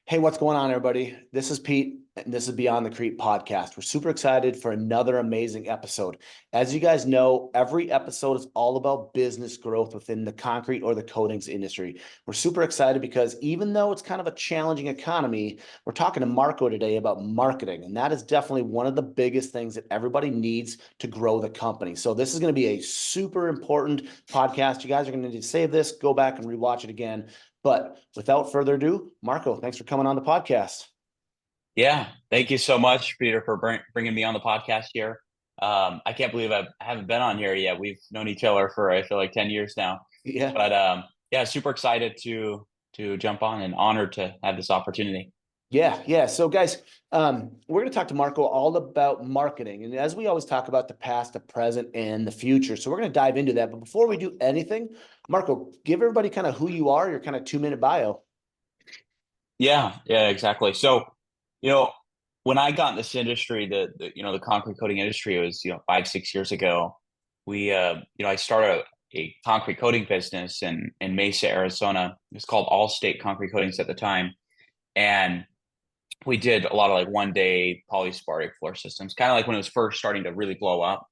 Hey, what's going on, everybody? This is Pete, and this is Beyond the Crete podcast. We're super excited for another amazing episode. As you guys know, every episode is all about business growth within the concrete or the coatings industry. We're super excited because even though it's kind of a challenging economy, we're talking to Marko today about marketing, and that is definitely one of the biggest things that everybody needs to grow the company. So this is going to be a super important podcast. You guys are going to need to save this, go back and rewatch it again. But without further ado, Marko, thanks for coming on the podcast. Yeah, thank you so much, Peter, for bringing me on the podcast here. I can't believe I haven't been on here yet. We've known each other for I feel like 10 years now. Yeah. But yeah, super excited to jump on and honored to have this opportunity. Yeah. So guys, we're going to talk to Marko all about marketing. And as we always talk about the past, the present, and the future. So we're going to dive into that. But before we do anything, Marko, give everybody kind of who you are, your kind of 2-minute bio. Yeah, exactly. So, you know, when I got in this industry, the concrete coating industry was, 5, 6 years ago. I started a concrete coating business in Mesa, Arizona. It's called Allstate Concrete Coatings at the time. And we did a lot of like 1 day polysporic floor systems, kind of like when it was first starting to really blow up.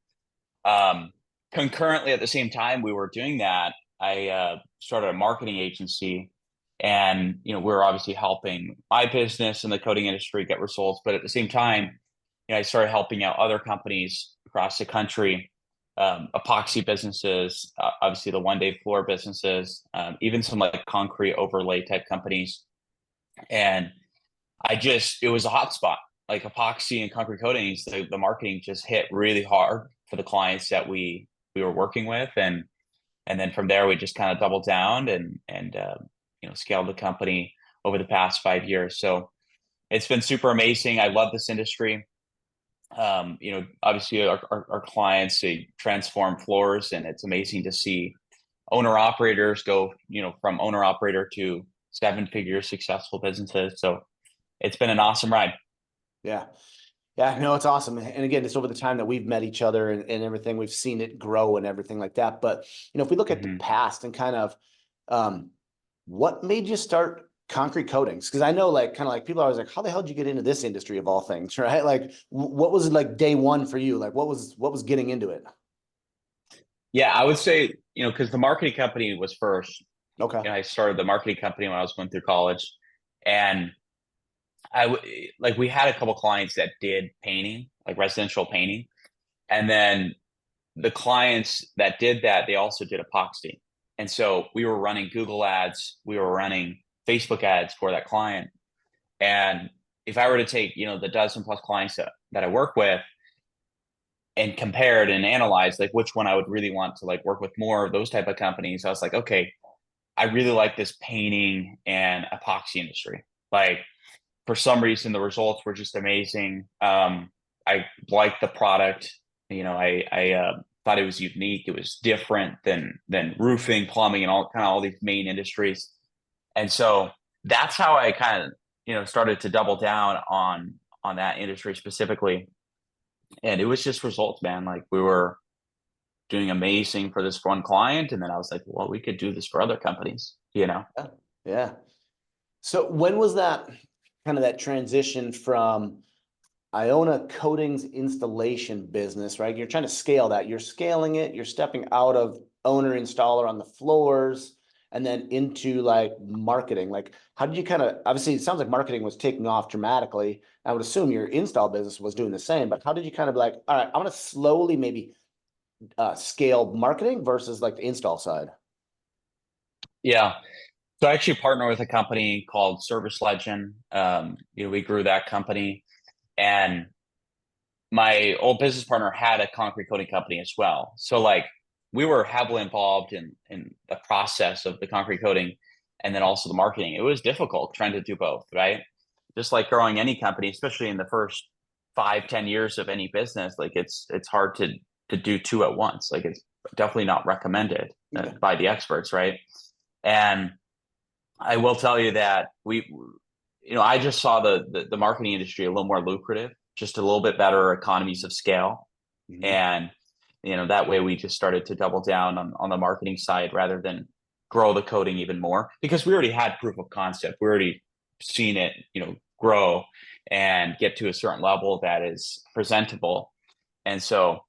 Concurrently, at the same time we were doing that, I started a marketing agency, and we were obviously helping my business in the coating industry get results. But at the same time, I started helping out other companies across the country, epoxy businesses, obviously the 1 day floor businesses, even some like concrete overlay type companies. And it was a hot spot, like epoxy and concrete coatings. The marketing just hit really hard for the clients that we were working with. And then from there, we just kind of doubled down and scaled the company over the past 5 years. So it's been super amazing. I love this industry. Obviously our clients, they transform floors, and it's amazing to see owner operators go, from owner operator to 7-figure successful businesses. So it's been an awesome ride. Yeah. Yeah, no, it's awesome. And again, it's over the time that we've met each other and everything, we've seen it grow and everything like that. But, if we look at the Mhm. past and kind of what made you start concrete coatings? Because I know kind of like people are always like, how the hell did you get into this industry of all things, right? Like what was it like day one for you? Like what was getting into it? Yeah, I would say, because the marketing company was first. Okay. I started the marketing company when I was going through college, and we had a couple clients that did painting, like residential painting, and then the clients that did that, they also did epoxy. And so we were running Google ads, we were running Facebook ads for that client. And if I were to take, the dozen plus clients that I work with and compared and analyzed like which one I would really want to like work with more of those type of companies, I was like, okay, I really like this painting and epoxy industry. Like, for some reason, the results were just amazing. I liked the product. I thought it was unique. It was different than roofing, plumbing, and all these main industries. And so that's how I kind of started to double down on that industry specifically. And it was just results, man. Like, we were doing amazing for this one client, and then I was like, well, we could do this for other companies. Yeah. Yeah. So when was that kind of that transition from I own a coatings installation business, right? You're trying to scale that. You're scaling it. You're stepping out of owner installer on the floors and then into like marketing. Like, how did you kind of, obviously, it sounds like marketing was taking off dramatically. I would assume your install business was doing the same, but how did you kind of like, all right, I'm going to slowly maybe scale marketing versus like the install side? Yeah. So I actually partner with a company called Service Legend. We grew that company, and my old business partner had a concrete coating company as well. So like, we were heavily involved in the process of the concrete coating, and then also the marketing. It was difficult trying to do both, right? Just like growing any company, especially in the first 5, 10 years of any business, like it's hard to do two at once. Like, it's definitely not recommended Yeah. by the experts, right? And I will tell you that I just saw the marketing industry a little more lucrative, just a little bit better economies of scale. Mhm. And that way we just started to double down on the marketing side rather than grow the coding even more, because we already had proof of concept. We already seen it, grow and get to a certain level that is presentable. And so,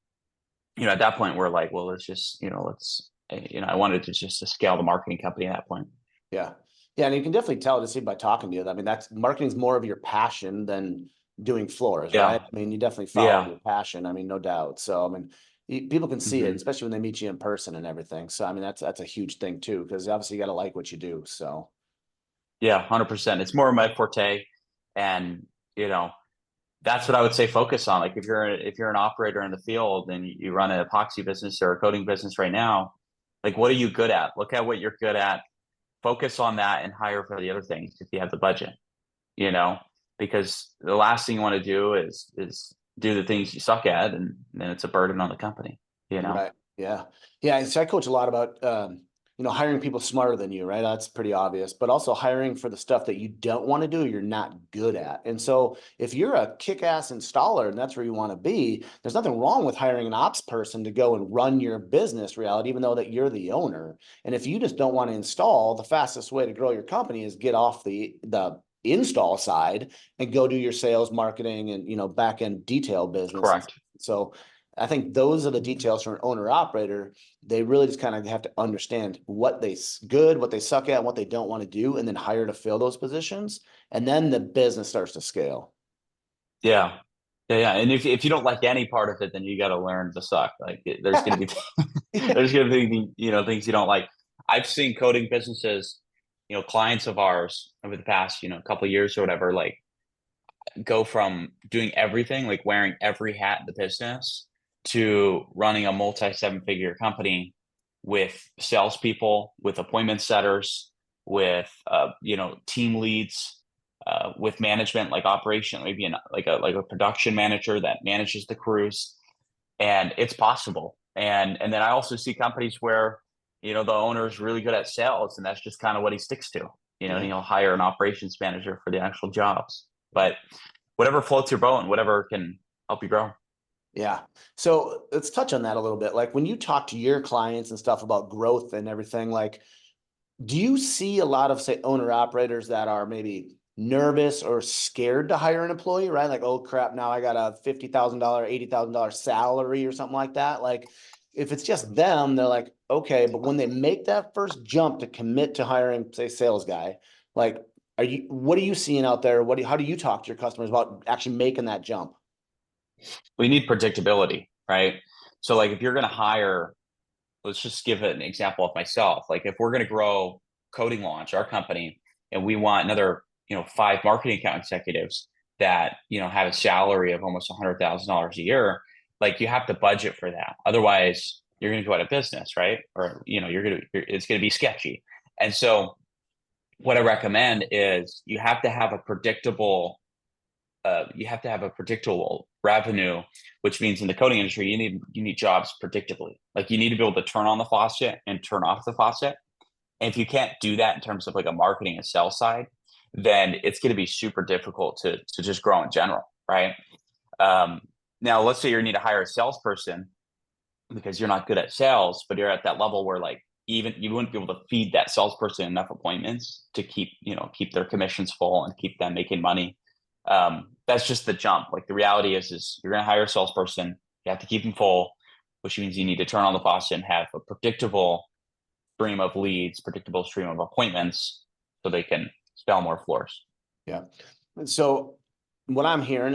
at that point we're like, well, let's just, I wanted to just to scale the marketing company at that point. Yeah. Yeah. And you can definitely tell to see by talking to you. I mean, that's marketing's more of your passion than doing floors, right? Yeah. I mean, you definitely follow Yeah. your passion. I mean, no doubt. So, I mean, people can see it, Hmm. especially when they meet you in person and everything. So, I mean, that's a huge thing too, because obviously you got to like what you do. So, Yeah. 100%. It's more of my forte. And, you know, that's what I would say focus on. Like if you're an operator in the field and you run an epoxy business or a coating business right now, like what are you good at? Look at what you're good at, focus on that and hire for the other things if you have the budget, you know, because the last thing you want to do is do the things you suck at, and then it's a burden on the company, you know. right. Yeah. Yeah. So I coach a lot about, hiring people smarter than you, right? That's pretty obvious, but also hiring for the stuff that you don't want to do, you're not good at. And so if you're a kick-ass installer and that's where you want to be, there's nothing wrong with hiring an ops person to go and run your business reality, even though that you're the owner. And if you just don't want to install, the fastest way to grow your company is get off the install side and go do your sales, marketing, and, back end detail business. And Correct. so I think those are the details for an owner operator. They really just kind of have to understand what they good, what they suck at, and what they don't want to do, and then hire to fill those positions. And then the business starts to scale. Yeah. Yeah. And if you don't like any part of it, then you got to learn to suck. Like there's going to be there's going to be things you don't like. I've seen coding businesses, clients of ours over the past couple of years or whatever, like go from doing everything, like wearing every hat in the business, to running a multi seven figure company with salespeople, with appointment setters, with team leads, with management, like operation, maybe like a production manager that manages the crews, and it's possible. And then I also see companies where the owner is really good at sales, and that's just kind of what he sticks to. And Yeah. he'll hire an operations manager for the actual jobs. But whatever floats your boat and whatever can help you grow. Yeah. So let's touch on that a little bit. Like when you talk to your clients and stuff about growth and everything, like, do you see a lot of, say, owner operators that are maybe nervous or scared to hire an employee, right? Like, oh crap, now I got a $50,000, $80,000 salary or something like that. Like, if it's just them, they're like, okay, but when they make that first jump to commit to hiring, say, sales guy, like, what are you seeing out there? How do you talk to your customers about actually making that jump? We need predictability, right? So like if you're going to hire, let's just give an example of myself. Like if we're going to grow Coding Launch, our company, and we want another, 5 marketing account executives that, have a salary of almost $100,000 a year, like you have to budget for that. Otherwise, you're going to go out of business, right? Or, it's going to be sketchy. And so what I recommend is you have to have a predictable revenue, which means in the coding industry, you need jobs predictably. Like you need to be able to turn on the faucet and turn off the faucet. And if you can't do that in terms of like a marketing and sales side, then it's going to be super difficult to just grow in general, right? Um, Now, let's say you need to hire a salesperson because you're not good at sales, but you're at that level where like even you wouldn't be able to feed that salesperson enough appointments to keep their commissions full and keep them making money. That's just the jump. Like the reality is you're going to hire a salesperson, you have to keep them full, which means you need to turn on the faucet and have a predictable stream of leads, predictable stream of appointments, so they can sell more floors. Yeah. And so what I'm hearing,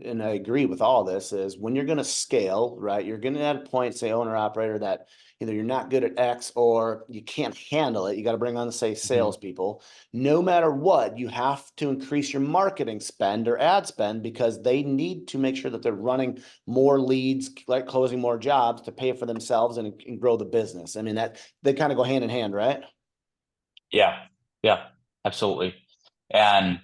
and I agree with all this, is when you're going to scale, right, you're going to at a point, say, owner operator, that either you're not good at X or you can't handle it. You got to bring on, say, Mhm. salespeople. No matter what, you have to increase your marketing spend or ad spend because they need to make sure that they're running more leads, like closing more jobs to pay for themselves and grow the business. I mean, that they kind of go hand in hand, right? Yeah, yeah, absolutely. And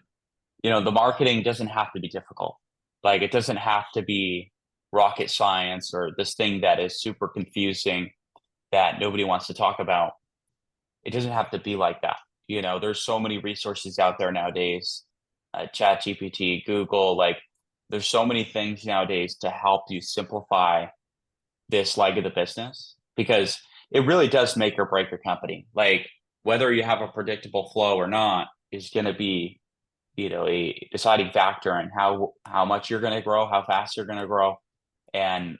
the marketing doesn't have to be difficult. Like it doesn't have to be rocket science or this thing that is super confusing that nobody wants to talk about. It doesn't have to be like that. There's so many resources out there nowadays, Chat GPT, Google, like there's so many things nowadays to help you simplify this leg of the business, because it really does make or break your company. Like whether you have a predictable flow or not is going to be, a deciding factor in how much you're going to grow, how fast you're going to grow, and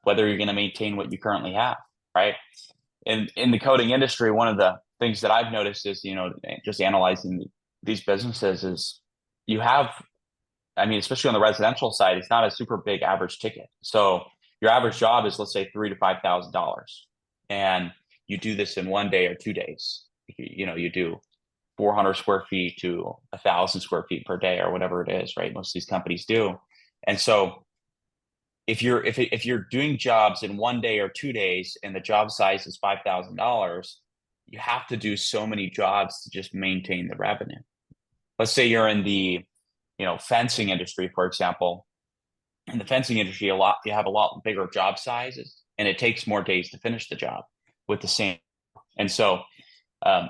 whether you're going to maintain what you currently have, right? In the coating industry, one of the things that I've noticed is, just analyzing these businesses is you have, I mean, especially on the residential side, it's not a super big average ticket. So your average job is, let's say, $3,000 to $5,000, and you do this in 1 day or 2 days. You do 400 square feet to 1,000 square feet per day or whatever it is, right? Most of these companies do. And so if you're doing jobs in 1 day or 2 days and the job size is $5,000, you have to do so many jobs to just maintain the revenue. Let's say you're in the fencing industry, for example. In the fencing industry, you have a lot bigger job sizes, and it takes more days to finish the job with the same. And so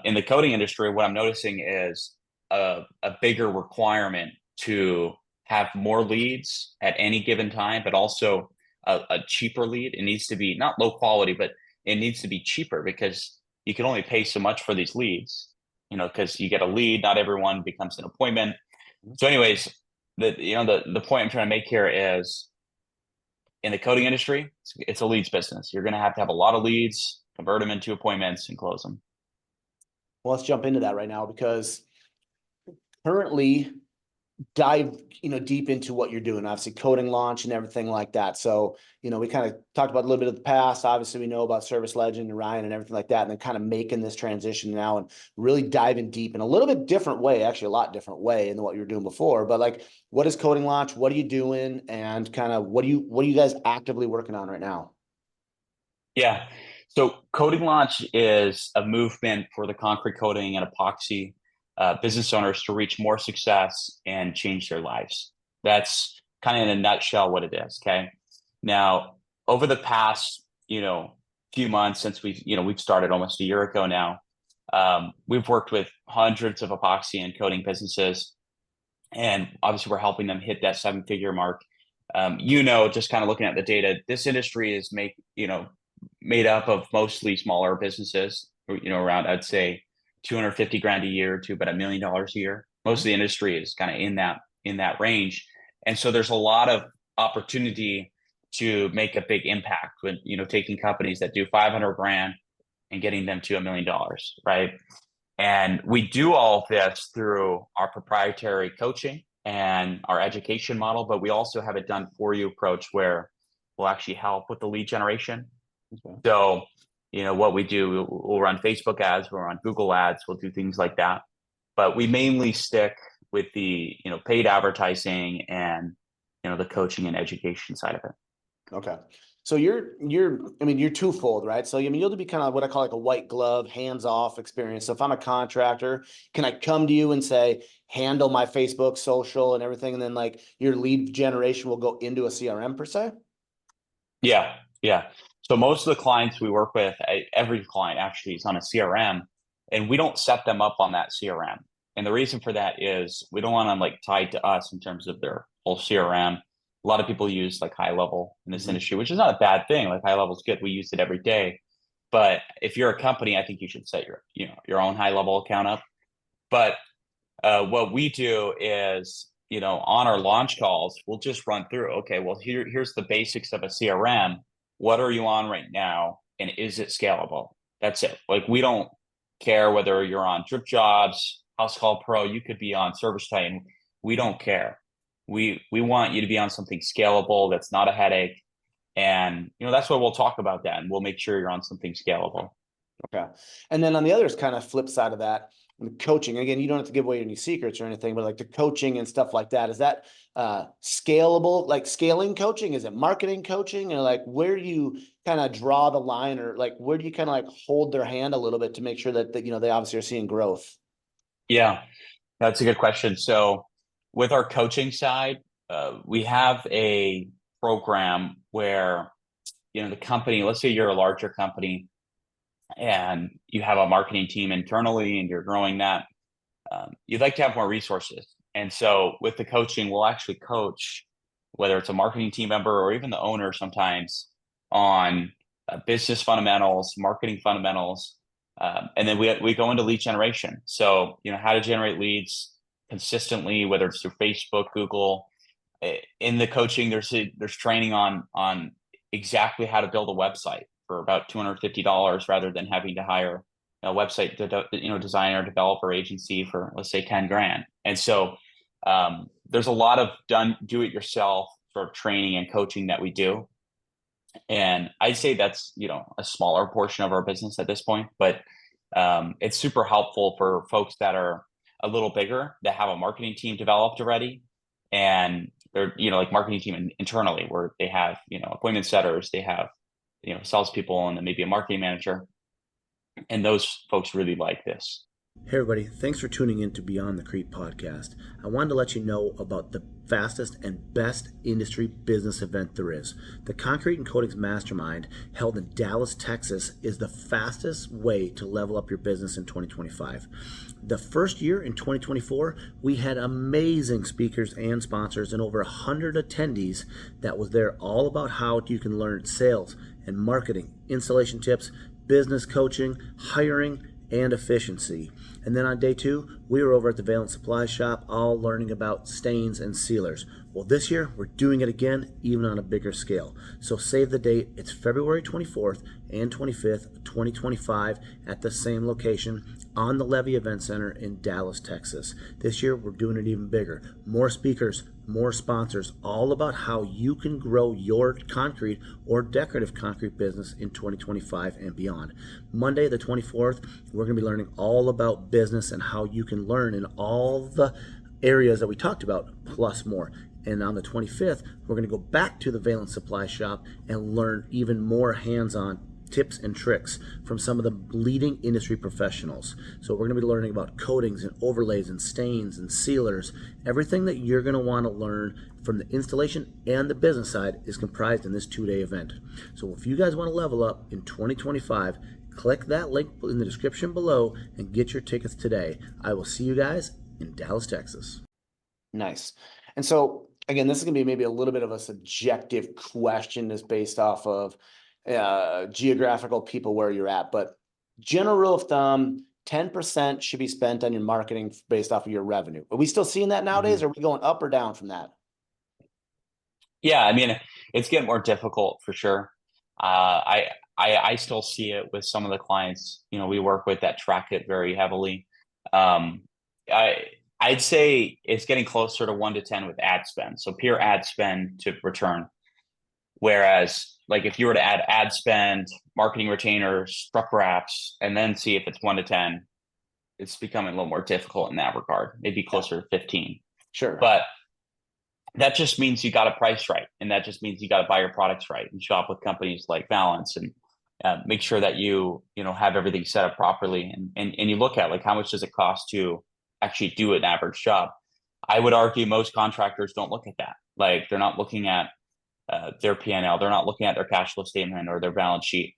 in the coating industry, what I'm noticing is a bigger requirement to have more leads at any given time, but also a cheaper lead. It needs to be not low quality, but it needs to be cheaper, because you can only pay so much for these leads, because you get a lead, not everyone becomes an appointment. So anyways, the point I'm trying to make here is, in the coating industry, it's a leads business. You're going to have a lot of leads, convert them into appointments, and close them. Well, let's jump into that right now, because currently dive deep into what you're doing, obviously coating launch and everything like that. So we kind of talked about a little bit of the past. Obviously we know about Service Legend and Ryan and everything like that, and then kind of making this transition now and really diving deep in a little bit different way, actually a lot different way than what you were doing before. But like, what is coating launch? What are you doing? And kind of what are you guys actively working on right now? Yeah. So coating launch is a movement for the concrete coating and epoxy business owners to reach more success and change their lives. That's kind of in a nutshell what it is. Okay. Now, over the past, few months since we've started almost a year ago now, we've worked with hundreds of epoxy and coating businesses, and obviously we're helping them hit that 7-figure mark. Just kind of looking at the data, this industry is made up of mostly smaller businesses, around, I'd say, 250 grand a year to about $1 million a year. Most of the industry is kind of in that range. And so there's a lot of opportunity to make a big impact when, taking companies that do 500 grand and getting them to $1 million, right? And we do all of this through our proprietary coaching and our education model, but we also have a done for you approach where we'll actually help with the lead generation. Okay. So, what we do, we'll run Facebook ads, we'll run Google ads, we'll do things like that. But we mainly stick with the, paid advertising and, the coaching and education side of it. Okay. So you're twofold, right? So, you'll be kind of what I call like a white glove, hands-off experience. So if I'm a contractor, can I come to you and say, handle my Facebook, social and everything, and then like your lead generation will go into a CRM per se? Yeah. Yeah. So most of the clients we work with, every client actually is on a CRM, and we don't set them up on that CRM. And the reason for that is we don't want them like tied to us in terms of their whole CRM. A lot of people use like High Level in this industry, which is not a bad thing. Like High Level is good. We use it every day. But if you're a company, I think you should set your own High Level account up. But what we do is, on our launch calls, we'll just run through, okay, well, here's the basics of a CRM. What are you on right now? And is it scalable? That's it. Like, we don't care whether you're on Drip Jobs, House Call Pro, you could be on Service Titan. We don't care. We want you to be on something scalable that's not a headache. And, that's what we'll talk about that. And we'll make sure you're on something scalable. Okay. And then on the other kind of flip side of that, the coaching, again, you don't have to give away any secrets or anything, but like the coaching and stuff like that, is that scalable, like scaling coaching? Is it marketing coaching? Or like, where do you kind of draw the line, or like, where do you kind of like hold their hand a little bit to make sure that, they obviously are seeing growth? Yeah, that's a good question. So with our coaching side, we have a program where, the company, let's say you're a larger company and you have a marketing team internally and you're growing that, you'd like to have more resources. And so with the coaching, we'll actually coach, whether it's a marketing team member or even the owner sometimes, on business fundamentals, marketing fundamentals, and then we go into lead generation. So, how to generate leads consistently, whether it's through Facebook, Google. In the coaching, there's training on exactly how to build a website for about $250 rather than having to hire a website designer, developer agency for, let's say, 10 grand. And so there's a lot of do it yourself sort of training and coaching that we do. And I'd say that's, a smaller portion of our business at this point, but it's super helpful for folks that are a little bigger, that have a marketing team developed already. And they're, like marketing team internally, where they have, appointment setters, they have, salespeople, and then maybe a marketing manager. And those folks really like this. Hey everybody, thanks for tuning in to Beyond the Crete podcast. I wanted to let you know about the fastest and best industry business event there is. The Concrete and Coatings Mastermind, held in Dallas, Texas, is the fastest way to level up your business in 2025. The first year in 2024, we had amazing speakers and sponsors and over 100 attendees that was there, all about how you can learn sales and marketing, installation tips, business coaching, hiring, and efficiency. And then on day 2, we were over at the Valent Supply Shop, all learning about stains and sealers. Well, this year we're doing it again, even on a bigger scale. So save the date. It's February 24th and 25th, 2025 at the same location on the Levy Event Center in Dallas, Texas. This year we're doing it even bigger. More speakers, more sponsors, all about how you can grow your concrete or decorative concrete business in 2025 and beyond. Monday the 24th, we're going to be learning all about business and how you can learn in all the areas that we talked about, plus more. And on the 25th, we're going to go back to the Valent Supply Shop and learn even more hands-on tips and tricks from some of the leading industry professionals. So we're going to be learning about coatings and overlays and stains and sealers. Everything that you're going to want to learn from the installation and the business side is comprised in this 2-day event. So if you guys want to level up in 2025, click that link in the description below and get your tickets today. I will see you guys in Dallas, Texas. Nice. And so again, this is going to be maybe a little bit of a subjective question, is based off of geographical people where you're at, but general rule of thumb, 10% should be spent on your marketing based off of your revenue. Are we still seeing that nowadays? Or are we going up or down from that? Yeah, I mean, it's getting more difficult for sure. I still see it with some of the clients, we work with, that track it very heavily. I'd say it's getting closer to 1 to 10 with ad spend. So pure ad spend to return. Whereas, like, if you were to add ad spend, marketing retainers, truck wraps, and then see if it's 1 to 10, it's becoming a little more difficult in that regard. Maybe closer to 15. Sure. But that just means you got to price right. And that just means you got to buy your products right and shop with companies like Valence, and make sure that you have everything set up properly. And you look at, like, how much does it cost to actually do an average job? I would argue most contractors don't look at that. Like, they're not looking at their P&L. They're not looking at their cash flow statement or their balance sheet.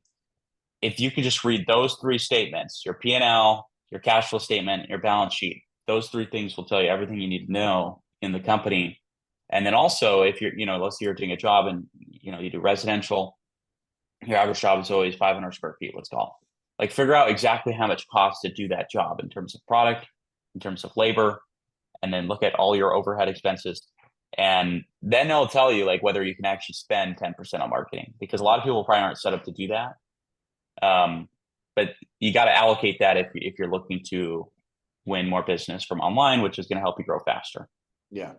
If you can just read those 3 statements, your P&L, your cash flow statement, your balance sheet, those 3 things will tell you everything you need to know in the company. And then also, if you're, let's say you're doing a job and, you do residential, your average job is always 500 square feet, let's call it. Like, figure out exactly how much it costs to do that job in terms of product, in terms of labor, and then look at all your overhead expenses. And then it'll tell you, like, whether you can actually spend 10% on marketing, because a lot of people probably aren't set up to do that. But you got to allocate that if you're looking to win more business from online, which is going to help you grow faster. Yeah.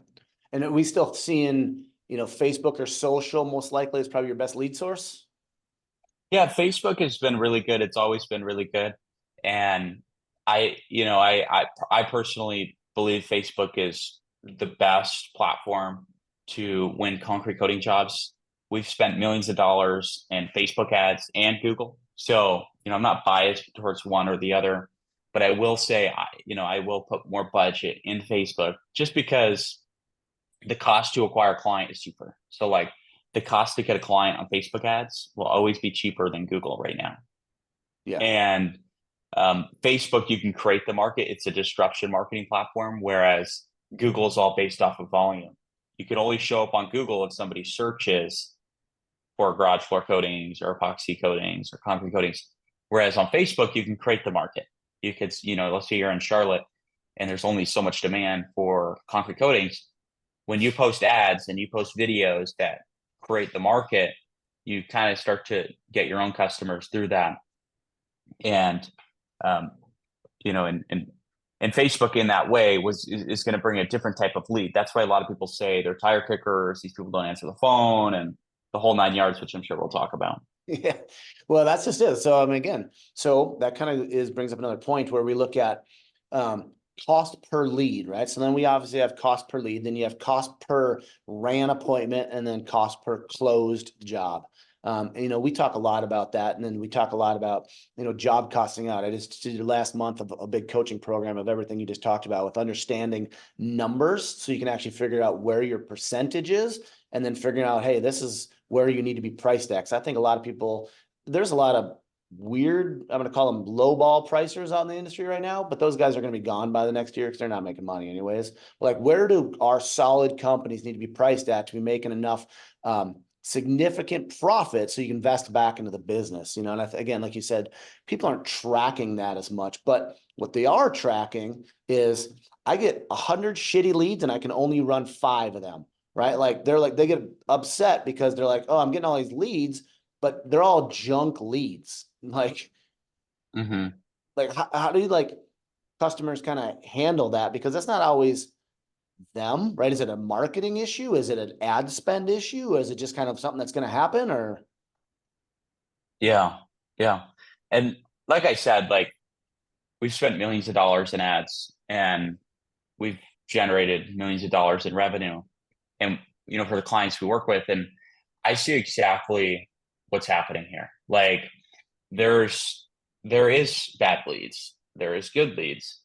And are we still seeing, Facebook or social most likely is probably your best lead source? Yeah, Facebook has been really good. It's always been really good. And I personally believe Facebook is the best platform to win concrete coating jobs. We've spent millions of dollars in Facebook ads and Google. So, I'm not biased towards one or the other, but I will say, I will put more budget in Facebook, just because the cost to acquire a client is cheaper. So, like, the cost to get a client on Facebook ads will always be cheaper than Google right now. Yeah. And Facebook, you can create the market. It's a disruption marketing platform, whereas Google is all based off of volume. You can only show up on Google if somebody searches for garage floor coatings or epoxy coatings or concrete coatings. Whereas on Facebook, you can create the market. You could, let's say you're in Charlotte and there's only so much demand for concrete coatings. When you post ads and you post videos that create the market, you kind of start to get your own customers through that. And, and Facebook in that way is going to bring a different type of lead. That's why a lot of people say they're tire kickers. These people don't answer the phone and the whole 9 yards, which I'm sure we'll talk about. Yeah, well, that's just it. So, I mean, again, so that kind of brings up another point where we look at cost per lead, right? So then we obviously have cost per lead, then you have cost per ran appointment, and then cost per closed job. And, we talk a lot about that, and then we talk a lot about, job costing out. I just did last month of a big coaching program of everything you just talked about with understanding numbers, so you can actually figure out where your percentage is, and then figuring out, hey, this is where you need to be priced at. 'Cause I think a lot of people, there's a lot of weird, I'm going to call them low ball pricers out in the industry right now, but those guys are going to be gone by the next year because they're not making money anyways. Like, where do our solid companies need to be priced at to be making enough significant profit so you can invest back into the business? And again, like you said, people aren't tracking that as much, but what they are tracking is I get 100 shitty leads and I can only run 5 of them. Right? Like they get upset because they're like, oh, I'm getting all these leads, but they're all junk leads. Like, how do you customers kind of handle that? Because that's not always them, right? Is it a marketing issue? Is it an ad spend issue? Is it just kind of something that's going to happen? Or yeah. And like I said, we've spent millions of dollars in ads and we've generated millions of dollars in revenue. And, for the clients we work with, and I see exactly what's happening here. There is bad leads. There is good leads.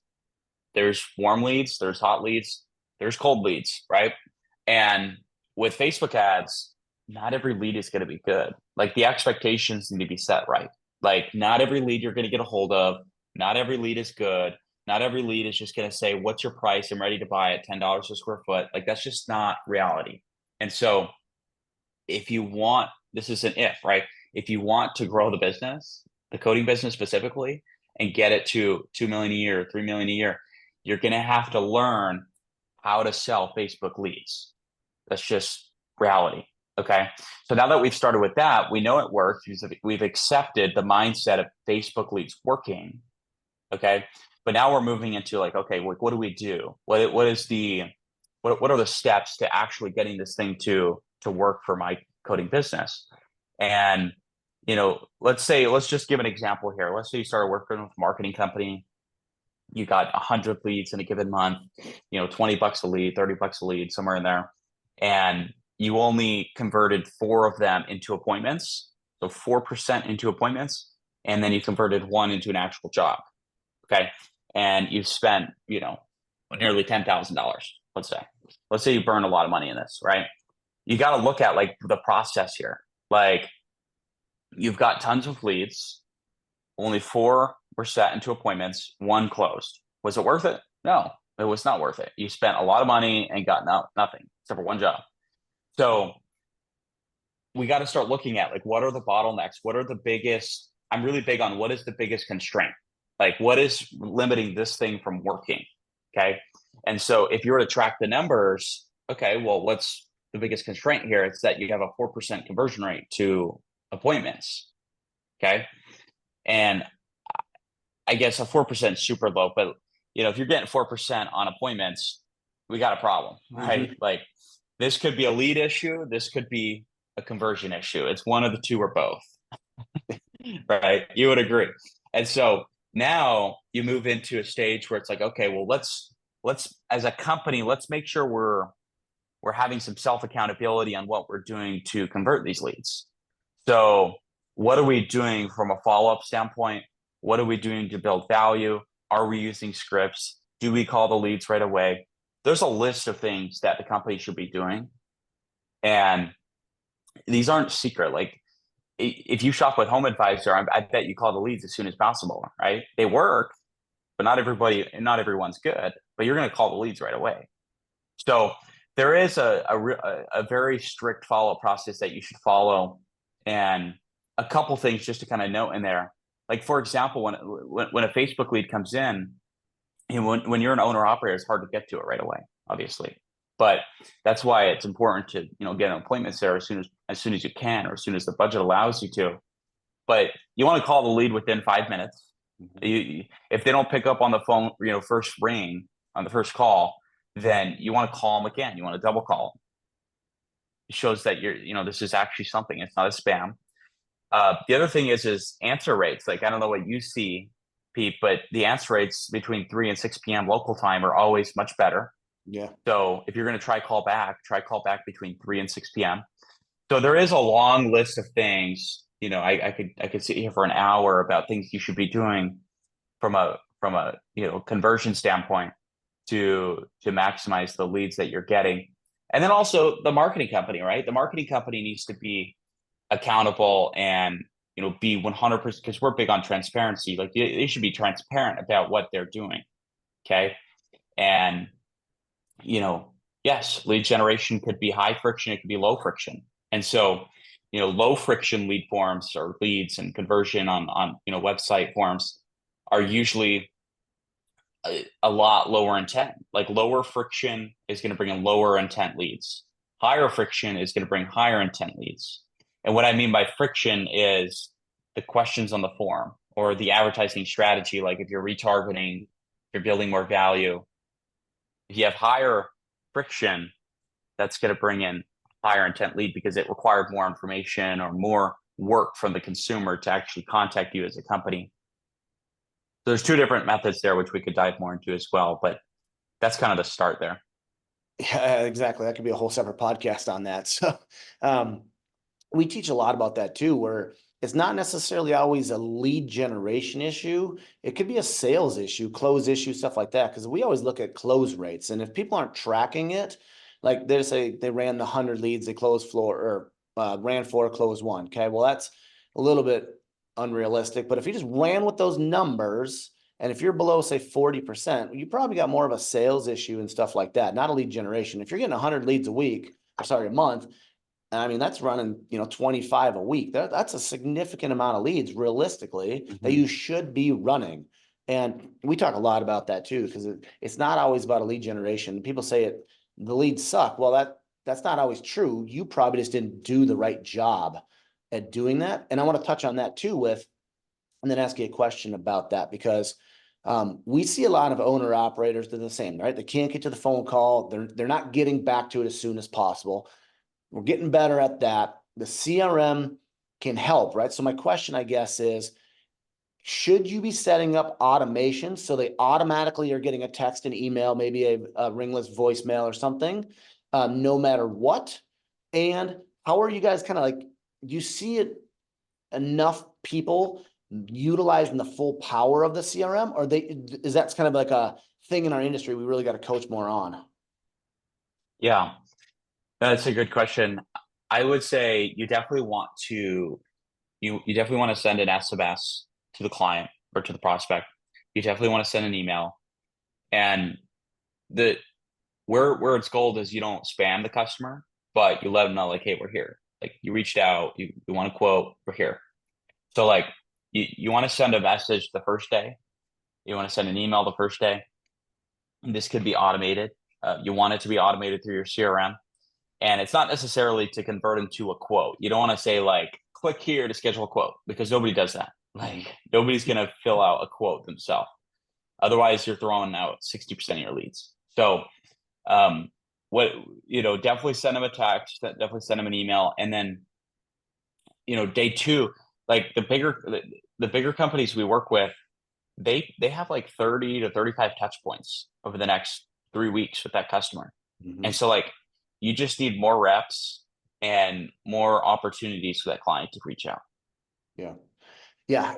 There's warm leads. There's hot leads. There's cold leads, right? And with Facebook ads, not every lead is going to be good. The expectations need to be set right. Not every lead you're going to get a hold of. Not every lead is good. Not every lead is just going to say, what's your price? I'm ready to buy it, $10 a square foot. That's just not reality. And so if you want, this is an if, right? If you want to grow the business, the coating business specifically, and get it to 2 million a year, 3 million a year, you're going to have to learn how to sell Facebook leads. That's just reality. Okay. So now that we've started with that, we know it works. We've accepted the mindset of Facebook leads working. Okay. But now we're moving into okay, what do we do? What are the steps to actually getting this thing to work for my coating business? And, let's just give an example here. Let's say you started working with a marketing company. You got 100 leads in a given month, $20 a lead, $30 a lead, somewhere in there. And you only converted 4 of them into appointments. So 4% into appointments. And then you converted 1 into an actual job. Okay. And you've spent, nearly $10,000, let's say you burn a lot of money in this, right? You got to look at the process here. You've got tons of leads, only 4 were set into appointments, 1 closed. Was it worth it? No, it was not worth it. You spent a lot of money and got nothing except for 1 job. So we got to start looking at what are the bottlenecks? What are the biggest, I'm really big on what is the biggest constraint? What is limiting this thing from working? Okay. And so if you were to track the numbers, okay, well, what's the biggest constraint here? It's that you have a 4% conversion rate to appointments. Okay. And I guess a 4% is super low, but if you're getting 4% on appointments, we got a problem, right? This could be a lead issue. This could be a conversion issue. It's one of the two or both, right? You would agree. And so now you move into a stage where it's okay, well, let's as a company, let's make sure we're having some self accountability on what we're doing to convert these leads. So what are we doing from a follow-up standpoint? What are we doing to build value? Are we using scripts? Do we call the leads right away? There's a list of things that the company should be doing. And these aren't secret. If you shop with Home Advisor, I bet you call the leads as soon as possible, right? They work, but not everyone's good, but you're going to call the leads right away. So there is a very strict follow-up process that you should follow And a couple things just to kind of note in there. Like, for example, when a Facebook lead comes in, when you're an owner operator, it's hard to get to it right away, obviously. But that's why it's important to, get an appointment there as soon as you can, or as soon as the budget allows you to. But you want to call the lead within 5 minutes. If they don't pick up on the phone, first ring on the first call, then you want to call them again. You want to double call them. It shows that this is actually something. It's not a spam. The other thing is answer rates. Like, I don't know what you see, Pete, but the answer rates between 3 and 6 p.m. local time are always much better. Yeah. So if you're going to try call back between 3 and 6 p.m. So there is a long list of things. I could sit here for an hour about things you should be doing from a conversion standpoint to maximize the leads that you're getting. And then also the marketing company, right? The marketing company needs to be accountable and be 100%, because we're big on transparency. Like, they should be transparent about what they're doing. Okay. And yes, lead generation could be high friction, it could be low friction. And so low friction lead forms or leads and conversion on website forms are usually a lot lower intent. Like, lower friction is going to bring in lower intent leads. Higher friction is going to bring higher intent leads. And what I mean by friction is the questions on the form or the advertising strategy. Like, if you're retargeting, if you're building more value, if you have higher friction, that's going to bring in higher intent lead because it required more information or more work from the consumer to actually contact you as a company. So there's two different methods there, which we could dive more into as well, but that's kind of the start there. Yeah, exactly. That could be a whole separate podcast on that. So, we teach a lot about that too, where it's not necessarily always a lead generation issue. It could be a sales issue, close issue, stuff like that. Because we always look at close rates, and if people aren't tracking it, like they say they ran the 100 leads, they closed floor or ran 4, closed 1. Okay, well that's a little bit unrealistic. But if you just ran with those numbers, and if you're below say 40%, you probably got more of a sales issue and stuff like that, not a lead generation. If you're getting 100 leads a week, or sorry, a month. I mean, that's running, 25 a week. That's a significant amount of leads realistically that you should be running. And we talk a lot about that too, because it's not always about a lead generation. People say the leads suck. Well, that's not always true. You probably just didn't do the right job at doing that. And I want to touch on that too and then ask you a question about that, because we see a lot of owner operators that are the same, right? They can't get to the phone call. They're not getting back to it as soon as possible. We're getting better at that. The CRM can help, right? So my question, I guess, is, should you be setting up automation so they automatically are getting a text, an email, maybe a ringless voicemail or something, no matter what? And how are you guys kind of like, do you see it enough people utilizing the full power of the CRM, or is that kind of like a thing in our industry we really got to coach more on? Yeah, that's a good question. I would say you definitely want to send an SMS to the client or to the prospect. You definitely want to send an email. And where it's gold is you don't spam the customer, but you let them know, like, hey, we're here. Like, you reached out, you want to quote, we're here. So like, you want to send a message the first day. You want to send an email the first day. And this could be automated. You want it to be automated through your CRM. And it's not necessarily to convert into a quote. You don't want to say, like, click here to schedule a quote, because nobody does that. Like, nobody's going to fill out a quote themselves. Otherwise, you're throwing out 60% of your leads. So definitely send them a text, definitely send them an email. And then, day two, like the bigger companies we work with, they have like 30 to 35 touch points over the next 3 weeks with that customer. And so, like, you just need more reps and more opportunities for that client to reach out. Yeah. Yeah.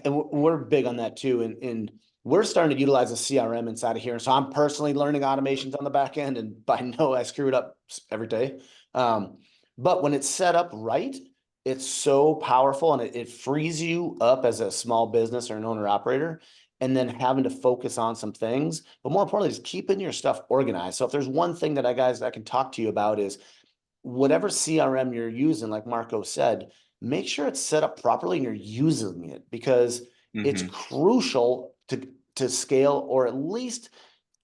And we're big on that too. And we're starting to utilize a CRM inside of here. And so I'm personally learning automations on the back end, and I screw it up every day. But when it's set up right, it's so powerful, and it frees you up as a small business or an owner operator, and then having to focus on some things, but more importantly, just keeping your stuff organized. So if there's one thing that I can talk to you about, is whatever CRM you're using, like Marko said, make sure it's set up properly and you're using it, because it's crucial to scale, or at least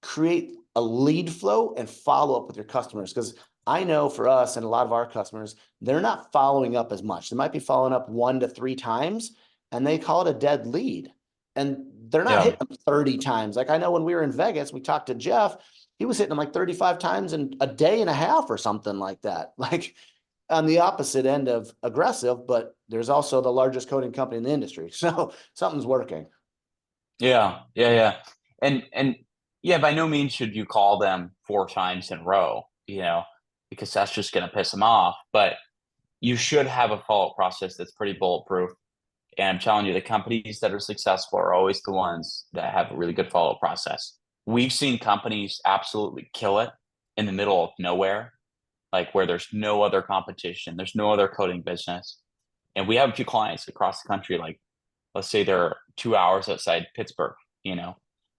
create a lead flow and follow up with your customers. Because I know for us and a lot of our customers, they're not following up as much. They might be following up 1 to 3 times and they call it a dead lead. And they're not Yeah. hitting them 30 times. Like I know when we were in Vegas, we talked to Jeff, he was hitting them like 35 times in a day and a half or something like that. Like on the opposite end of aggressive, but there's also the largest coating company in the industry. So something's working. Yeah. And yeah, by no means should you call them 4 times in a row, because that's just going to piss them off. But you should have a follow-up process that's pretty bulletproof. And I'm telling you, the companies that are successful are always the ones that have a really good follow-up process. We've seen companies absolutely kill it in the middle of nowhere, like where there's no other competition, there's no other coding business. And we have a few clients across the country, like let's say they're 2 hours outside Pittsburgh,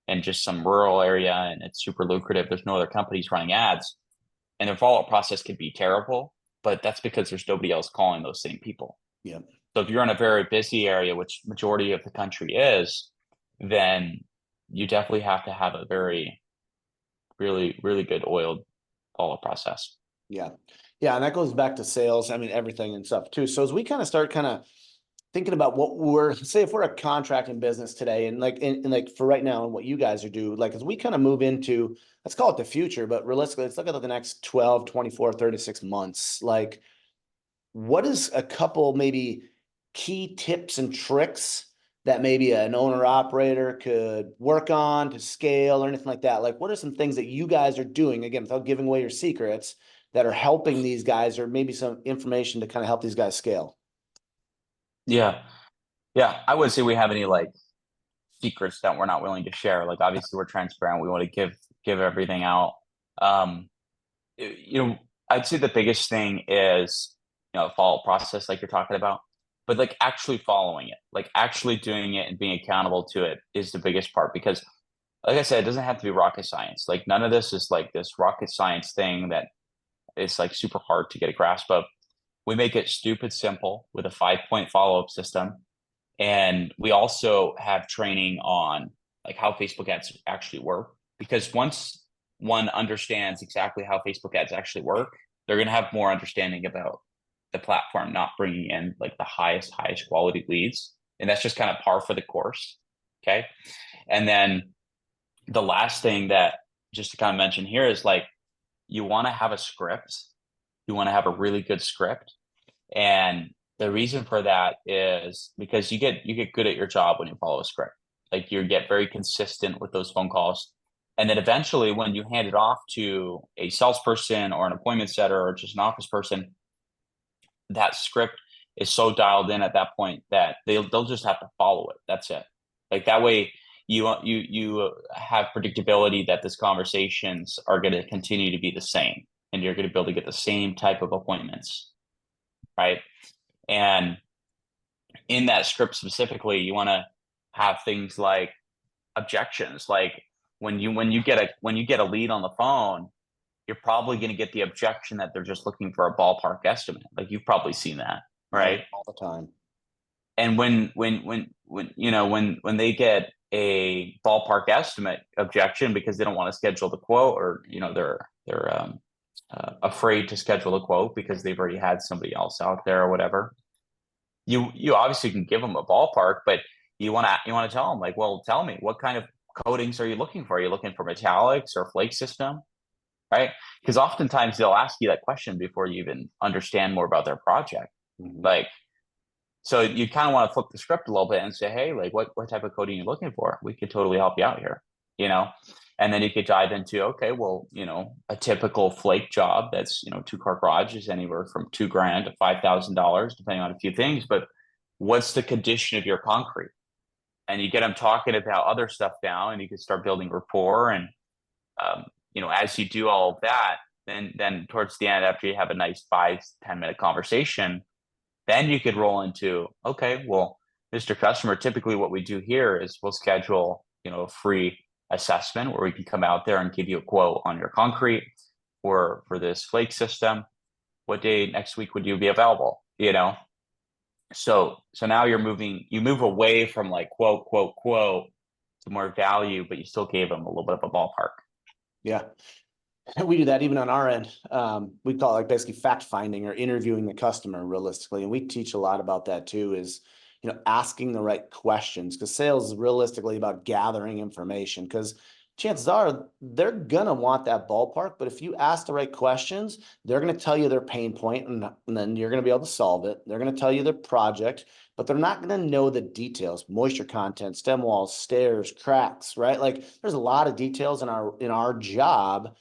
and just some rural area, and it's super lucrative. There's no other companies running ads, and their follow-up process could be terrible, but that's because there's nobody else calling those same people. Yeah. So if you're in a very busy area, which majority of the country is, then you definitely have to have a very, really, really good oiled follow-up process. Yeah. Yeah. And that goes back to sales. I mean, everything and stuff too. So as we start thinking about what we're, say if we're a contracting business today, and like for right now and what you guys are doing, like as we move into, let's call it the future, but realistically, let's look at the next 12, 24, 36 months. Like what is a couple maybe key tips and tricks that maybe an owner operator could work on to scale or anything like that? Like what are some things that you guys are doing, again, without giving away your secrets, that are helping these guys, or maybe some information to help these guys scale? Yeah. Yeah. I wouldn't say we have any like secrets that we're not willing to share. Like obviously we're transparent. We want to give everything out. Um, I'd say the biggest thing is, the follow-up process like you're talking about, but like actually following it, like actually doing it and being accountable to it is the biggest part. Because like I said, it doesn't have to be rocket science. Like none of this is like this rocket science thing that is like super hard to get a grasp of. We make it stupid simple with a 5-point follow-up system. And we also have training on like how Facebook ads actually work, because once one understands exactly how Facebook ads actually work, they're going to have more understanding about the platform not bringing in like the highest quality leads. And that's just kind of par for the course. Okay. And then the last thing that just to kind of mention here is like, you want to have a script. You want to have a really good script. And the reason for that is because you get good at your job when you follow a script. Like you get very consistent with those phone calls. And then eventually when you hand it off to a salesperson or an appointment setter or just an office person, that script is so dialed in at that point that they'll just have to follow it. That's it. Like that way you have predictability that these conversations are going to continue to be the same, and you're going to be able to get the same type of appointments. Right. And in that script specifically, you want to have things like objections. Like when you get a lead on the phone, you're probably going to get the objection that they're just looking for a ballpark estimate. Like you've probably seen that, right? All the time. And when they get a ballpark estimate objection because they don't want to schedule the quote, or they're afraid to schedule a quote because they've already had somebody else out there or whatever. You obviously can give them a ballpark, but you want to tell them like, well, tell me, what kind of coatings are you looking for? Are you looking for metallics or flake system? Right? Because oftentimes they'll ask you that question before you even understand more about their project. Mm-hmm. Like, so you kind of want to flip the script a little bit and say, hey, like what type of coating are you looking for? We could totally help you out here, And then you could dive into, okay, well, a typical flake job that's, 2-car garage is anywhere from $2,000 to $5,000, depending on a few things. But what's the condition of your concrete? And you get them talking about other stuff now, and you can start building rapport. And, as you do all of that, then towards the end, after you have a nice 5-10 minute conversation, then you could roll into, okay, well, Mr. Customer, typically what we do here is we'll schedule, a free assessment where we can come out there and give you a quote on your concrete for this flake system. What day next week would you be available? So now you move away from like quote, quote, quote to more value, but you still gave them a little bit of a ballpark. Yeah. We do that even on our end. We call it like basically fact finding or interviewing the customer realistically. And we teach a lot about that too, is, asking the right questions, because sales is realistically about gathering information, because chances are they're going to want that ballpark. But if you ask the right questions, they're going to tell you their pain point, and then you're going to be able to solve it. They're going to tell you their project, but they're not going to know the details: moisture content, stem walls, stairs, cracks, right? Like there's a lot of details in our job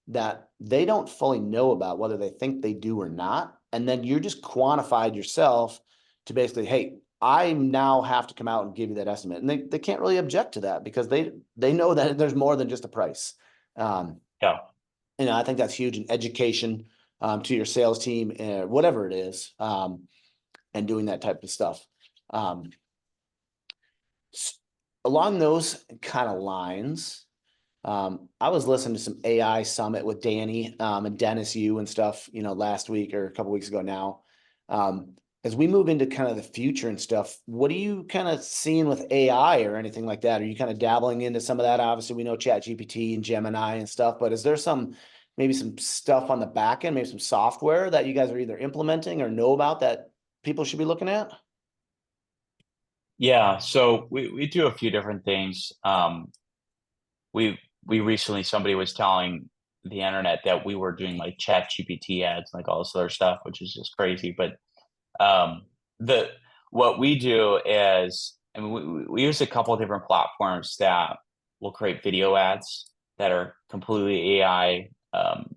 that they don't fully know about, whether they think they do or not. And then you're just quantified yourself to basically, hey, I now have to come out and give you that estimate. And they can't really object to that, because they know that there's more than just a price. Yeah. I think that's huge in education, to your sales team, whatever it is, and doing that type of stuff. Along those kind of lines, I was listening to some AI summit with Danny, and Dennis Yu and stuff, last week or a couple weeks ago now. As we move into kind of the future and stuff, what are you kind of seeing with AI or anything like that? Are you kind of dabbling into some of that? Obviously, we know ChatGPT and Gemini and stuff, but is there maybe some stuff on the back end, maybe some software that you guys are either implementing or know about that people should be looking at? Yeah. So we do a few different things. We recently, somebody was telling the internet that we were doing like chat GPT ads, like all this other stuff, which is just crazy. But the what we do is, I mean, we use a couple of different platforms that will create video ads that are completely AI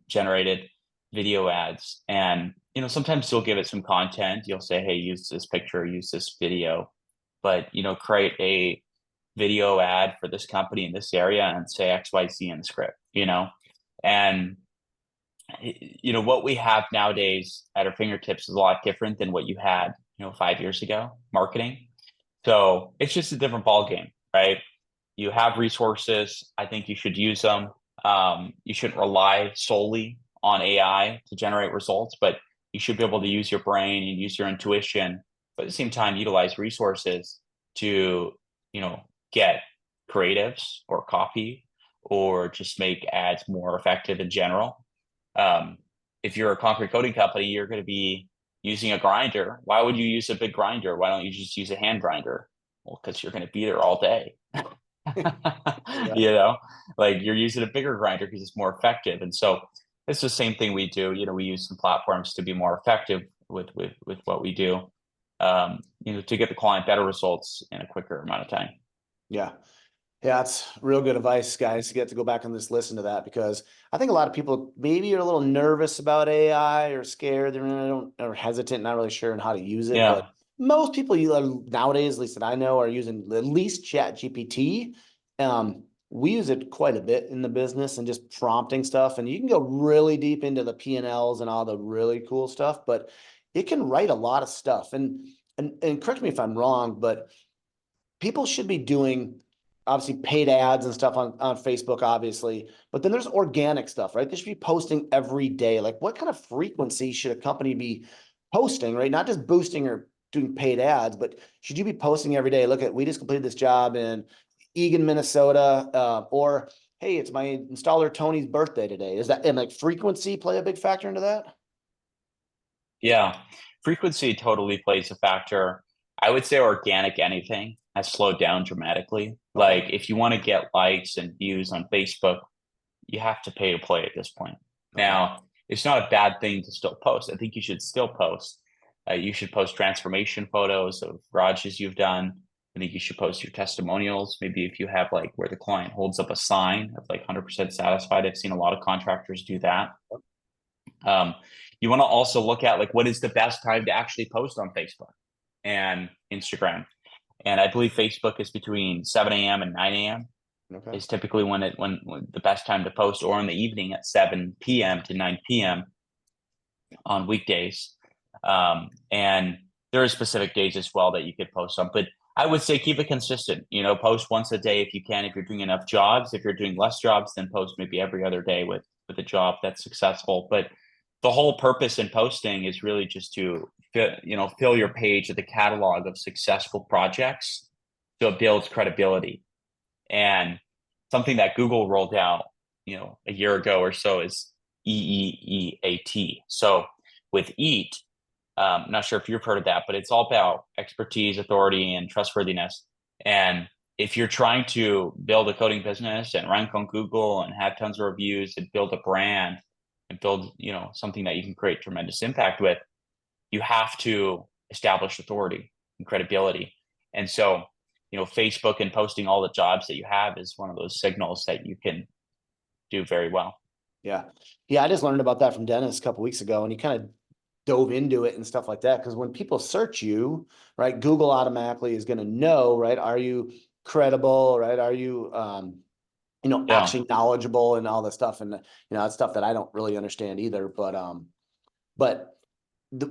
generated video ads. And sometimes you'll give it some content. You'll say, hey, use this picture, use this video, but create a video ad for this company in this area and say XYZ in the script, and what we have nowadays at our fingertips is a lot different than what you had, 5 years ago, marketing. So it's just a different ball game, right? You have resources. I think you should use them. You shouldn't rely solely on AI to generate results, but you should be able to use your brain and use your intuition, but at the same time, utilize resources to, get creatives or copy or just make ads more effective in general. If you're a concrete coating company, you're going to be using a grinder. Why would you use a big grinder? Why don't you just use a hand grinder? Well, because you're going to be there all day. Yeah. Like you're using a bigger grinder because it's more effective. And so it's the same thing we do. We use some platforms to be more effective with what we do, to get the client better results in a quicker amount of time. Yeah. Yeah, it's real good advice, guys. You get to go back and just listen to that, because I think a lot of people maybe are a little nervous about AI or scared. Or hesitant, not really sure on how to use it. Yeah. But most people nowadays, at least that I know, are using at least Chat GPT. We use it quite a bit in the business and just prompting stuff. And you can go really deep into the P&Ls and all the really cool stuff, but it can write a lot of stuff. And correct me if I'm wrong, but people should be doing obviously paid ads and stuff on Facebook, obviously, but then there's organic stuff, right? They should be posting every day. Like what kind of frequency should a company be posting, right? Not just boosting or doing paid ads, but should you be posting every day? Look, we just completed this job in Eagan, Minnesota, or hey, it's my installer Tony's birthday today. Is that, and like frequency play a big factor into that? Yeah. Frequency totally plays a factor. I would say organic anything has slowed down dramatically. Okay. Like if you want to get likes and views on Facebook, you have to pay to play at this point. Okay. Now, it's not a bad thing to still post. I think you should still post. You should post transformation photos of garages you've done. I think you should post your testimonials. Maybe if you have like where the client holds up a sign of like 100% satisfied. I've seen a lot of contractors do that. You want to also look at like what is the best time to actually post on Facebook and Instagram. And I believe Facebook is between 7 a.m. and 9 a.m. Okay. is typically when the best time to post, or in the evening at 7 p.m. to 9 p.m. on weekdays. And there are specific days as well that you could post on, but I would say keep it consistent, post once a day if you can, if you're doing enough jobs. If you're doing less jobs, then post maybe every other day with a job that's successful. But the whole purpose in posting is really just to fill your page with a catalog of successful projects, so it builds credibility. And something that Google rolled out, a year ago or so is EEEAT. So with EAT, not sure if you've heard of that, but it's all about expertise, authority, and trustworthiness. And if you're trying to build a coding business and rank on Google and have tons of reviews and build a brand and build, something that you can create tremendous impact with, you have to establish authority and credibility. And so, Facebook and posting all the jobs that you have is one of those signals that you can do very well. Yeah. Yeah. I just learned about that from Dennis a couple weeks ago, and he kind of dove into it and stuff like that. Because when people search you, right, Google automatically is going to know, right, are you credible, right? Are you, actually knowledgeable and all this stuff. And, that's stuff that I don't really understand either. But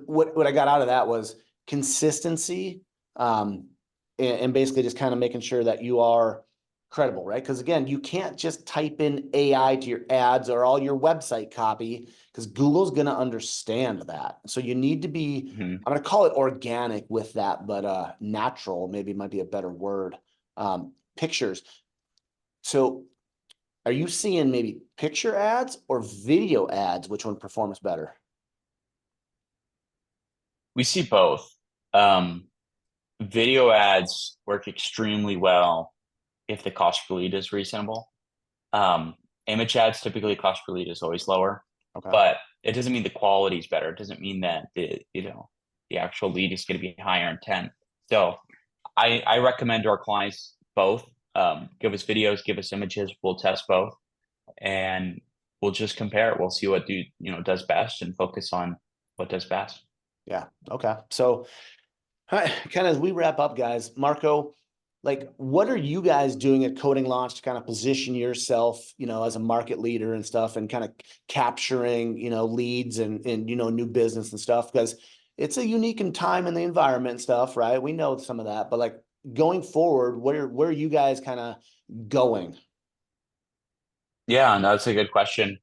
what I got out of that was consistency, and basically just kind of making sure that you are credible, right? Because again, you can't just type in AI to your ads or all your website copy, because Google's going to understand that. So you need to be, I'm going to call it organic with that, but natural maybe might be a better word. Pictures. So are you seeing maybe picture ads or video ads? Which one performs better? We see both. Video ads work extremely well if the cost per lead is reasonable. Image ads, typically cost per lead is always lower, but it doesn't mean the quality is better. It doesn't mean that the actual lead is going to be higher intent. So I recommend to our clients both. Give us videos, give us images. We'll test both, and we'll just compare it. We'll see what does best and focus on what does best. Yeah. Okay. So kind of as we wrap up, guys, Marko, like, what are you guys doing at Coding Launch to kind of position yourself, as a market leader and stuff, and kind of capturing, leads and new business and stuff? Because it's a unique time in the environment and stuff, right? We know some of that, but like going forward, where are you guys kind of going? Yeah, no, that's a good question.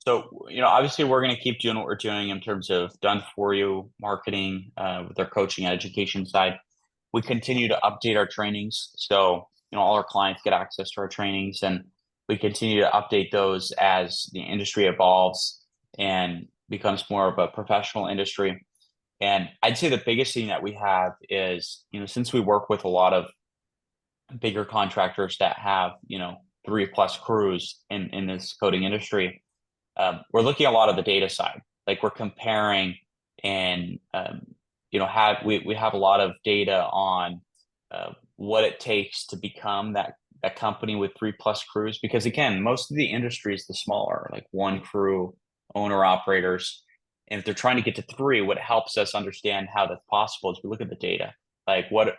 So, obviously we're going to keep doing what we're doing in terms of done for you marketing, with our coaching and education side. We continue to update our trainings. So, all our clients get access to our trainings, and we continue to update those as the industry evolves and becomes more of a professional industry. And I'd say the biggest thing that we have is, since we work with a lot of bigger contractors that have, 3+ crews in this coding industry, we're looking at a lot of the data side. Like, we're comparing and, we have a lot of data on what it takes to become that company with 3+ crews. Because again, most of the industry is the smaller, like 1 crew owner operators. And if they're trying to get to 3, what helps us understand how that's possible is we look at the data. Like, what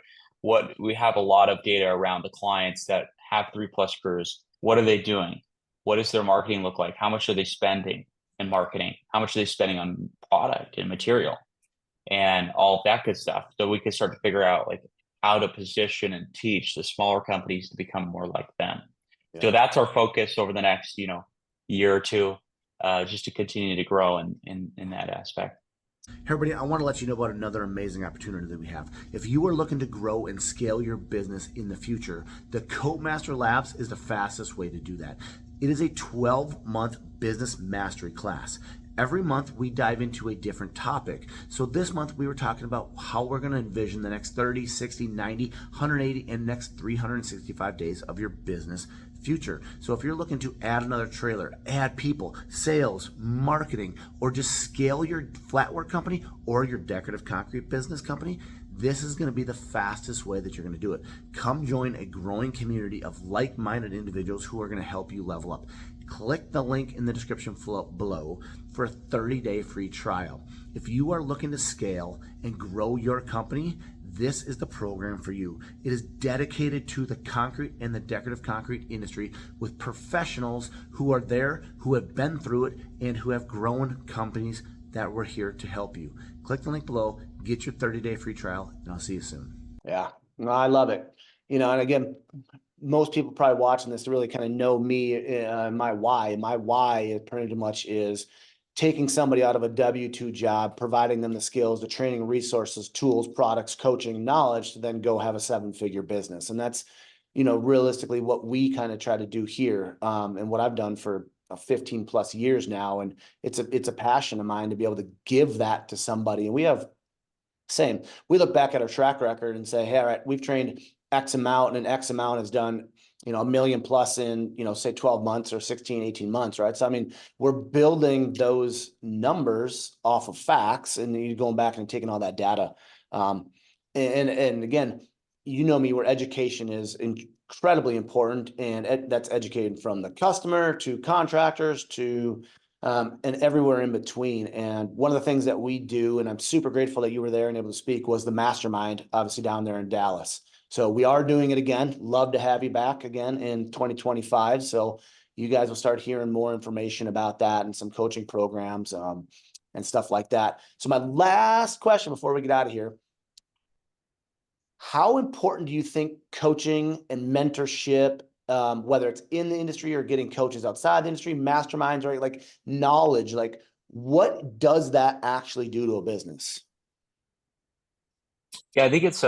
we have a lot of data around the clients that have 3+ crews. What are they doing? What does their marketing look like? How much are they spending in marketing? How much are they spending on product and material and all of that good stuff? So we can start to figure out like how to position and teach the smaller companies to become more like them. Yeah. So that's our focus over the next, year or two, just to continue to grow in that aspect. Hey everybody, I want to let you know about another amazing opportunity that we have. If you are looking to grow and scale your business in the future, the CoatMaster Labs is the fastest way to do that. It is a 12-month business mastery class. Every month we dive into a different topic. So this month we were talking about how we're going to envision the next 30, 60, 90, 180, and next 365 days of your business future. So if you're looking to add another trailer, add people, sales, marketing, or just scale your flatwork company or your decorative concrete business company, this is going to be the fastest way that you're going to do it. Come join a growing community of like-minded individuals who are going to help you level up. Click the link in the description below for a 30-day free trial. If you are looking to scale and grow your company, this is the program for you. It is dedicated to the concrete and the decorative concrete industry with professionals who are there, who have been through it, and who have grown companies that we're here to help you. Click the link below, get your 30-day free trial, and I'll see you soon. Yeah, no, I love it. And again, most people probably watching this to really kind of know me, my why. My why is pretty much is taking somebody out of a W-2 job, providing them the skills, the training, resources, tools, products, coaching, knowledge to then go have a 7-figure business. And that's, realistically what we kind of try to do here, and what I've done for 15 plus years now. And it's a passion of mine to be able to give that to somebody. And we look back at our track record and say, hey, all right, we've trained X amount and X amount has done, $1 million plus in, say 12 months or 16, 18 months, right? So, I mean, we're building those numbers off of facts and you're going back and taking all that data. And again, me, where education is incredibly important, and that's educated from the customer to contractors to and everywhere in between. And one of the things that we do, and I'm super grateful that you were there and able to speak, was the Mastermind, obviously down there in Dallas. So we are doing it again. Love to have you back again in 2025. So you guys will start hearing more information about that and some coaching programs and stuff like that. So my last question before we get out of here, how important do you think coaching and mentorship, whether it's in the industry or getting coaches outside the industry, masterminds, right? Like knowledge, like what does that actually do to a business? Yeah, I think it's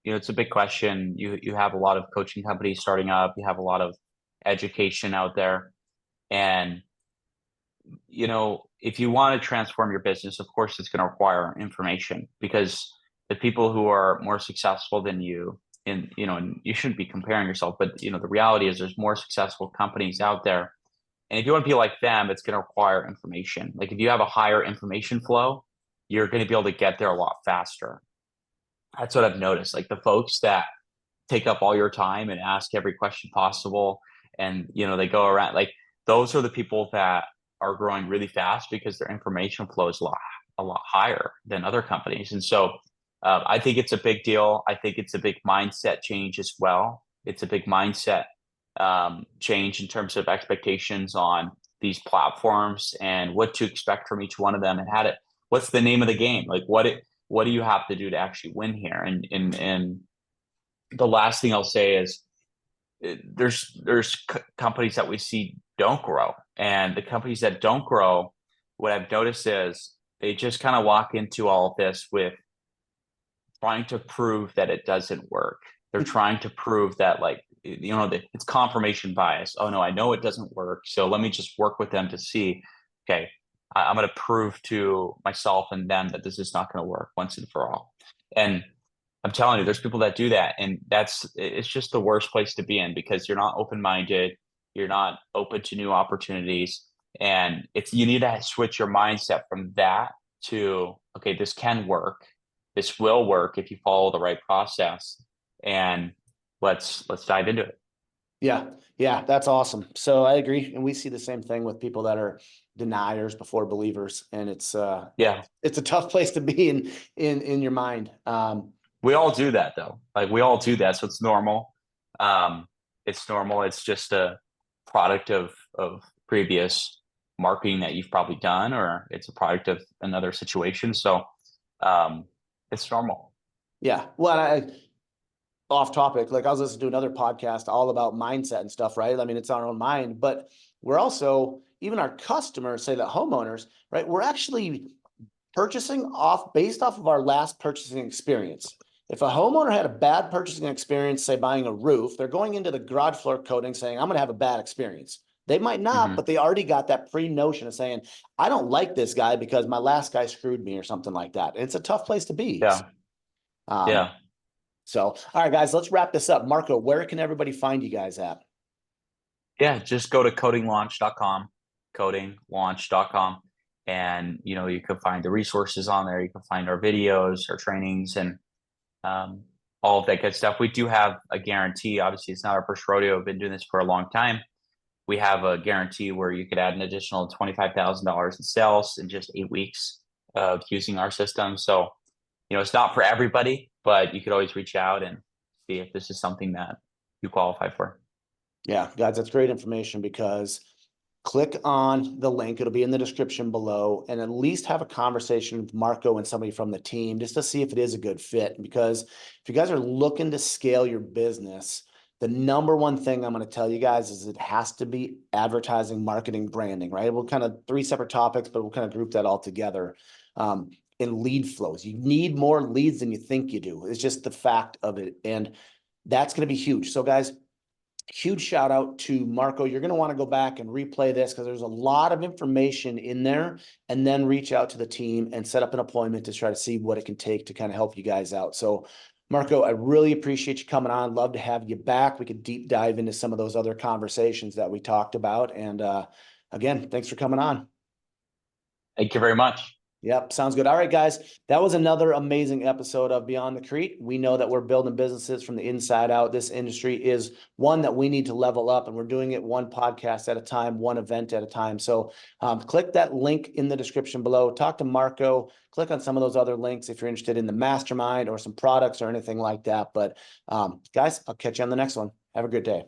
it's a big question. You have a lot of coaching companies starting up. You have a lot of education out there, and if you want to transform your business, of course, it's going to require information because the people who are more successful than you, and you shouldn't be comparing yourself, but the reality is there's more successful companies out there, and if you want to be like them, it's going to require information. Like if you have a higher information flow, you're going to be able to get there a lot faster. That's what I've noticed. Like the folks that take up all your time and ask every question possible, and they go around, like those are the people that are growing really fast because their information flow is a lot higher than other companies. And so I think it's a big deal. I think it's a big mindset change as well. It's a big mindset change in terms of expectations on these platforms and what to expect from each one of them, and what's the name of the game? Like what do you have to do to actually win here? And the last thing I'll say is there's companies that we see don't grow, and the companies that don't grow, what I've noticed is they just kind of walk into all of this with trying to prove that it doesn't work. They're trying to prove that, like, it's confirmation bias. Oh no, I know it doesn't work, so let me just work with them to see, okay, I'm going to prove to myself and them that this is not going to work once and for all. And I'm telling you, there's people that do that, and it's just the worst place to be in because you're not open-minded, you're not open to new opportunities, and you need to switch your mindset from that to, okay, this can work, this will work if you follow the right process, and let's dive into it. Yeah, that's awesome. So I agree, and we see the same thing with people that are deniers before believers, and it's a tough place to be in your mind. We all do that though. Like we all do that. So it's normal. It's normal. It's just a product of previous marketing that you've probably done, or it's a product of another situation. So it's normal. Yeah. Well, off topic, like I was listening to another podcast all about mindset and stuff, right? I mean, it's our own mind, but we're also, even our customers, say that homeowners, right? We're actually purchasing based off of our last purchasing experience. If a homeowner had a bad purchasing experience, say buying a roof, they're going into the garage floor coating saying, I'm going to have a bad experience. They might not, but they already got that pre-notion of saying, I don't like this guy because my last guy screwed me or something like that. It's a tough place to be. Yeah. So, all right, guys, let's wrap this up. Marko, where can everybody find you guys at? Yeah, just go to coatinglaunch.com, coatinglaunch.com. And, you can find the resources on there. You can find our videos, our trainings, and all of that good stuff. We do have a guarantee. Obviously, it's not our first rodeo. We've been doing this for a long time. We have a guarantee where you could add an additional $25,000 in sales in just 8 weeks of using our system. So, it's not for everybody, but you could always reach out and see if this is something that you qualify for. Yeah, guys, that's great information, because click on the link. It'll be in the description below, and at least have a conversation with Marko and somebody from the team just to see if it is a good fit. Because if you guys are looking to scale your business, The number one thing I'm going to tell you guys is it has to be advertising, marketing, branding, right? We'll kind of three separate topics, but we'll kind of group that all together. In lead flows, you need more leads than you think you do. It's just the fact of it. And that's going to be huge. So guys, huge shout out to Marko. You're going to want to go back and replay this because there's a lot of information in there, and then reach out to the team and set up an appointment to try to see what it can take to kind of help you guys out. So Marko, I really appreciate you coming on. Love to have you back. We could deep dive into some of those other conversations that we talked about. And again, thanks for coming on. Thank you very much. Yep, sounds good. All right, guys, that was another amazing episode of Beyond the Crete. We know that we're building businesses from the inside out. This industry is one that we need to level up, and we're doing it one podcast at a time, one event at a time. So click that link in the description below. Talk to Marko. Click on some of those other links if you're interested in the mastermind or some products or anything like that. But guys, I'll catch you on the next one. Have a good day.